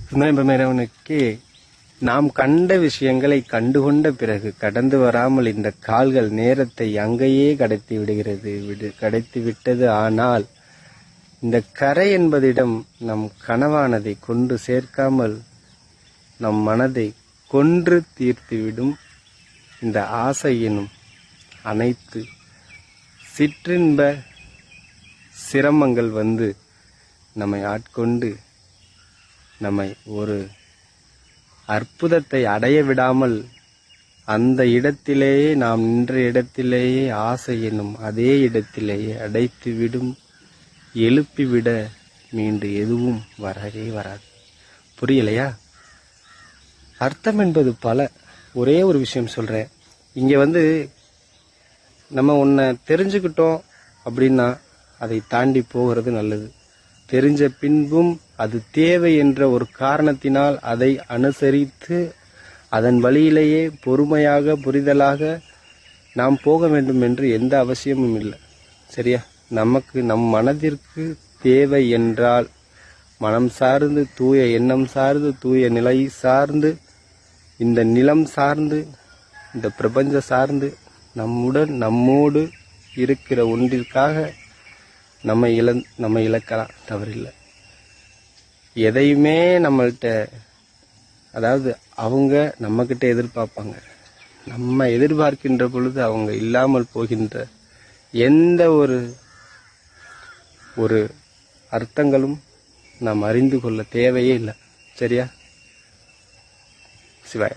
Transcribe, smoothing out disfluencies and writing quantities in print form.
சுந்தரம்பெருமானுக்கு நாம் கண்ட விஷயங்களை கண்டுகொண்ட பிறகு கடந்து வராமல் இந்த கால்கள் நேரத்தை அங்கேயே கடத்தி விட்டது. ஆனால் இந்த கரை என்பதிடம் நம் கனவானதை கொண்டு சேர்க்காமல் நம் மனதை கொன்று தீர்த்துவிடும் இந்த ஆசை எனும் அனைத்து சிற்றின்ப சிரமங்கள் நம்மை ஆட்கொண்டு நம்மை ஒரு அற்புதத்தை அடைய விடாமல் அந்த இடத்திலேயே நாம் நின்ற இடத்திலேயே ஆசை என்னும் அதே இடத்திலேயே அடைத்துவிடும், எழுப்பிவிட மீண்டு எதுவும் வரவே வராது. புரியலையா? அர்த்தம் என்பது பல. ஒரே ஒரு விஷயம் சொல்றேன். இங்க நம்ம ஒன்ன தெரிஞ்சுக்கிட்டோம் அப்படின்னா அதை தாண்டி போகிறது நல்லது. தெரிஞ்ச பின்பும் அது தேவை என்ற ஒரு காரணத்தினால் அதை அனுசரித்து அதன் வழியிலேயே பொறுமையாக புரிதலாக நாம் போக வேண்டும் என்று எந்த அவசியமும் இல்லை. சரியா? நமக்கு நம் மனதிற்கு தேவை என்றால் மனம் சார்ந்து, தூய எண்ணம் சார்ந்து, தூய நிலை சார்ந்து, இந்த நிலம் சார்ந்து, இந்த பிரபஞ்ச சார்ந்து நம்மோடு இருக்கிற ஒன்றிற்காக நம்ம இழக்கலாம், தவறில்லை. எதையுமே நம்மள்கிட்ட, அதாவது அவங்க நம்மக்கிட்ட எதிர்பார்ப்பாங்க. நம்ம எதிர்பார்க்கின்ற பொழுது அவங்க இல்லாமல் போகின்ற எந்த ஒரு அர்த்தங்களும் நாம் அறிந்து கொள்ள தேவையே இல்லை. சரியா? சிவாய.